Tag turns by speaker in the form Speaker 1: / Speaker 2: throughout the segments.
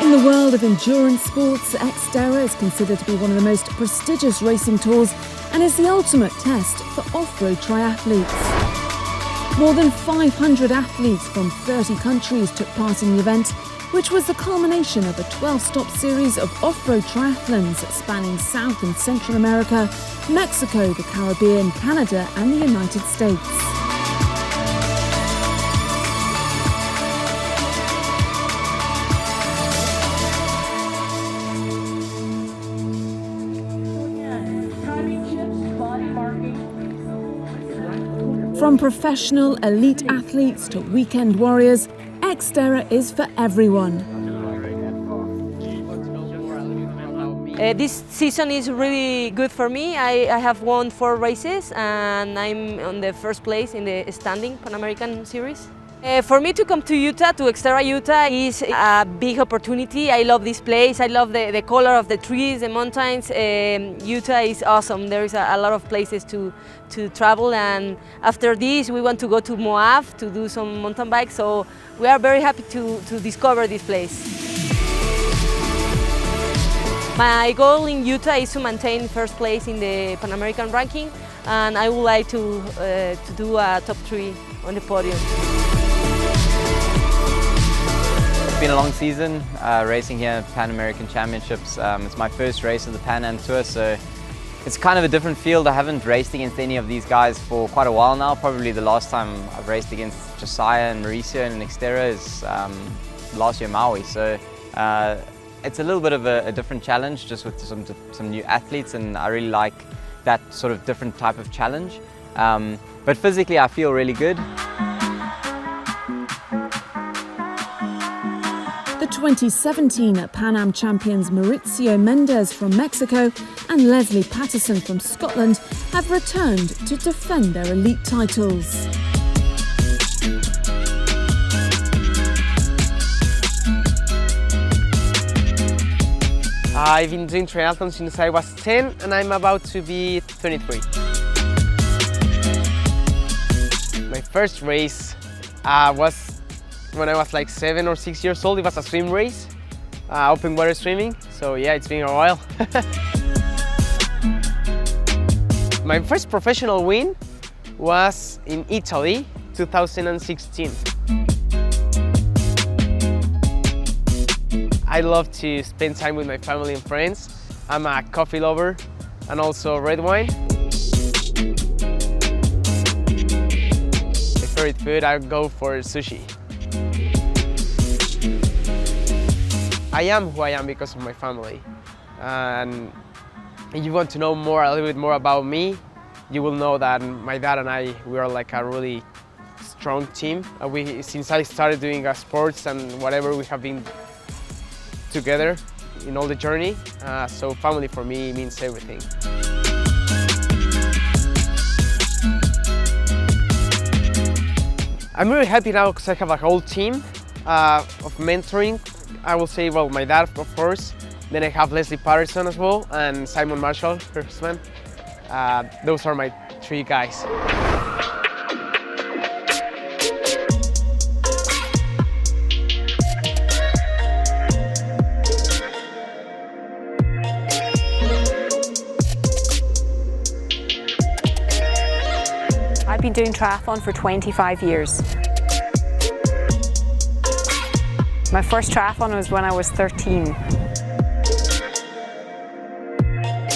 Speaker 1: In the world of endurance sports, XTERRA is considered to be one of the most prestigious racing tours and is the ultimate test for off-road triathletes. More than 500 athletes from 30 countries took part in the event, which was the culmination of a 12-stop series of off-road triathlons spanning South and Central America, Mexico, the Caribbean, Canada and the United States. From professional elite athletes to weekend warriors, XTERRA is for everyone.
Speaker 2: This season is really good for me. I have won 4 races and I'm on the first place in the standing Pan American Series. For me to come to Utah, to XTERRA Utah, is a big opportunity. I love this place. I love the color of the trees, the mountains. Utah is awesome. There is a lot of places to travel, and after this we want to go to Moab to do some mountain bike. So we are very happy to discover this place. My goal in Utah is to maintain first place in the Pan American ranking, and I would like to do a top 3 on the podium.
Speaker 3: It's been a long season racing here at Pan American Championships. It's my first race of the Pan Am Tour, so it's kind of a different field. I haven't raced against any of these guys for quite a while now. Probably the last time I've raced against Josiah and Mauricio and XTERRA is last year Maui. So it's a little bit of a different challenge, just with some new athletes, and I really like that sort of different type of challenge. But physically I feel really good.
Speaker 1: The 2017 Pan Am champions Mauricio Mendez from Mexico and Leslie Patterson from Scotland have returned to defend their elite titles.
Speaker 4: I've been doing triathlon since I was 10 and I'm about to be 23. My first race was when I was like 7 or 6 years old. It was a swim race, open water swimming. So yeah, it's been a while. My first professional win was in Italy, 2016. I love to spend time with my family and friends. I'm a coffee lover and also red wine. My favorite food, I go for sushi. I am who I am because of my family, and if you want to know a little bit more about me, you will know that my dad and I, we are like a really strong team. Since I started doing sports and whatever, we have been together in all the journey, so family for me means everything. I'm really happy now because I have a whole team of mentoring. I will say, well, my dad, of course, then I have Leslie Patterson as well, and Simon Marshall, her husband. Those are my 3 guys.
Speaker 5: I've been doing triathlon for 25 years. My first triathlon was when I was 13.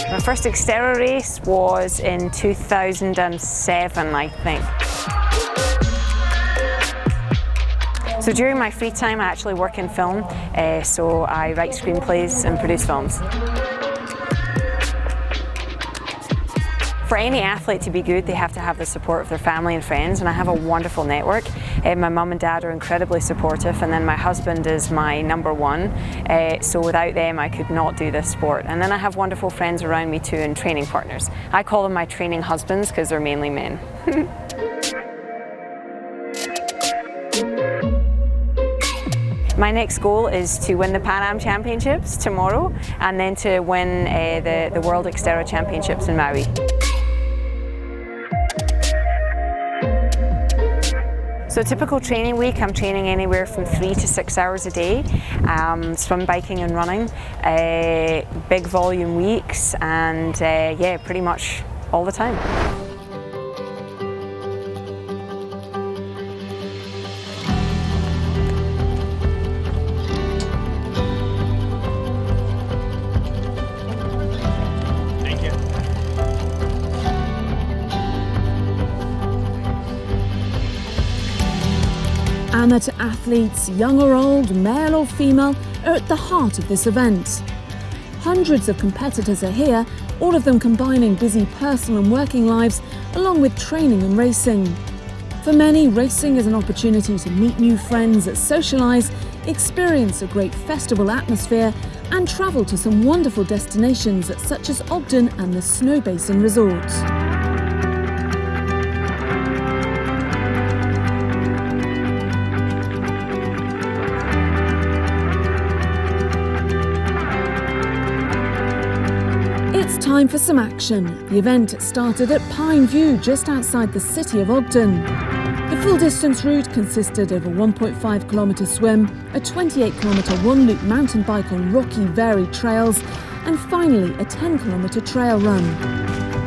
Speaker 5: My first XTERRA race was in 2007, I think. So during my free time I actually work in film, so I write screenplays and produce films. For any athlete to be good, they have to have the support of their family and friends, and I have a wonderful network. My mum and dad are incredibly supportive, and then my husband is my #1, so without them I could not do this sport. And then I have wonderful friends around me too, and training partners. I call them my training husbands because they're mainly men. My next goal is to win the Pan Am Championships tomorrow, and then to win the World XTERRA Championships in Maui. So a typical training week, I'm training anywhere from 3 to 6 hours a day, swim, biking and running, big volume weeks, and yeah, pretty much all the time.
Speaker 1: Amateur athletes, young or old, male or female, are at the heart of this event. Hundreds of competitors are here, all of them combining busy personal and working lives along with training and racing. For many, racing is an opportunity to meet new friends, socialise, experience a great festival atmosphere and travel to some wonderful destinations such as Ogden and the Snow Basin Resort. It's time for some action. The event started at Pine View, just outside the city of Ogden. The full distance route consisted of a 1.5 kilometre swim, a 28 kilometre one-loop mountain bike on rocky, varied trails, and finally a 10 kilometre trail run.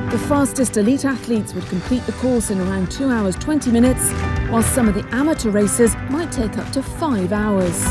Speaker 1: The fastest elite athletes would complete the course in around 2 hours 20 minutes, while some of the amateur racers might take up to 5 hours.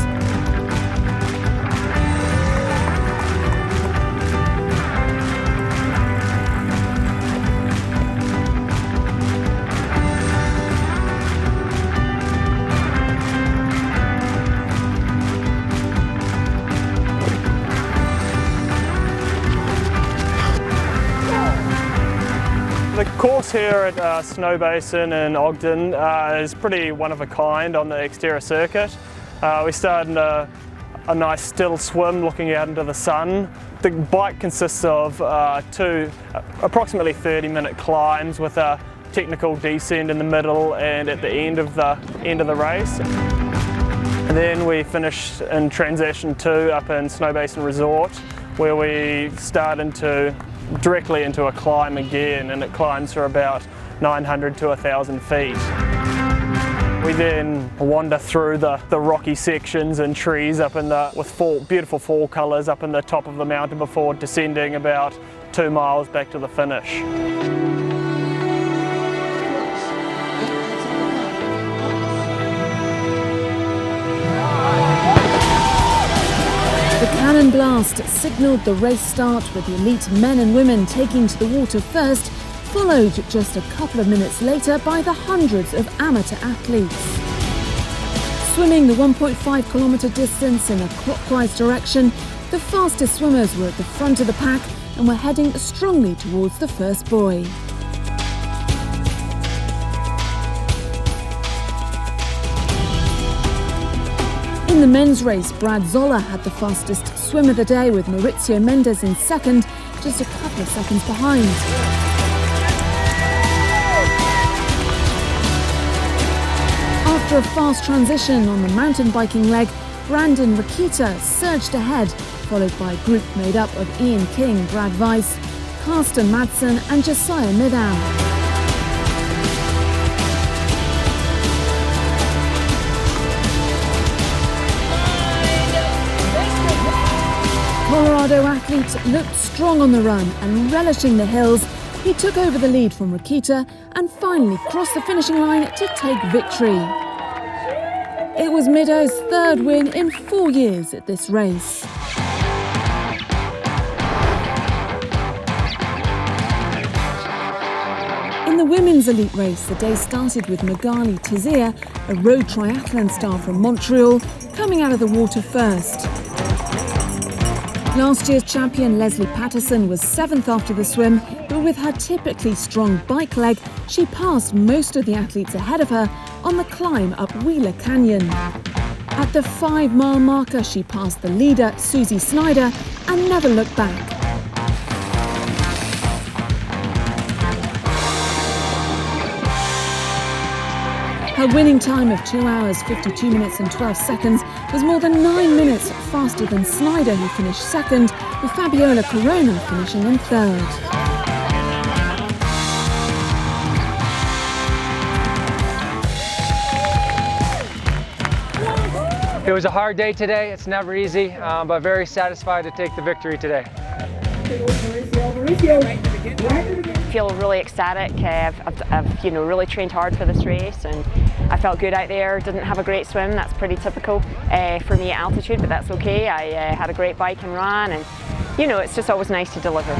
Speaker 6: The course here at Snow Basin in Ogden is pretty one of a kind on the XTERRA circuit. We start in a nice still swim looking out into the sun. The bike consists of two approximately 30-minute climbs with a technical descent in the middle and at the end of the race. And then we finish in transition 2 up in Snow Basin Resort, where we start directly into a climb again, and it climbs for about 900 to 1,000 feet. We then wander through the rocky sections and trees up in with beautiful fall colours up in the top of the mountain before descending about 2 miles back to the finish.
Speaker 1: The cannon blast signalled the race start, with the elite men and women taking to the water first, followed just a couple of minutes later by the hundreds of amateur athletes. Swimming the 1.5 kilometre distance in a clockwise direction, the fastest swimmers were at the front of the pack and were heading strongly towards the first buoy. In the men's race, Brad Zoller had the fastest swim of the day, with Maurizio Mendes in second, just a couple of seconds behind. After a fast transition on the mountain biking leg, Brandon Rakita surged ahead, followed by a group made up of Ian King, Brad Weiss, Karsten Madsen and Josiah Middown. Colorado athlete looked strong on the run, and relishing the hills, he took over the lead from Rakita and finally crossed the finishing line to take victory. It was Middo's third win in 4 years at this race. In the women's elite race, the day started with Magali Tizia, a road triathlon star from Montreal, coming out of the water first. Last year's champion Leslie Patterson was 7th after the swim, but with her typically strong bike leg, she passed most of the athletes ahead of her on the climb up Wheeler Canyon. At the 5-mile marker, she passed the leader, Susie Snyder, and never looked back. Her winning time of 2 hours, 52 minutes and 12 seconds was more than 9 minutes faster than Snyder, who finished second, with Fabiola Corona finishing in third.
Speaker 7: It was a hard day today. It's never easy, but very satisfied to take the victory today.
Speaker 5: I feel really ecstatic. I've really trained hard for this race, and I felt good out there. Didn't have a great swim. That's pretty typical for me at altitude, but that's okay. I had a great bike and run, and it's just always nice to deliver.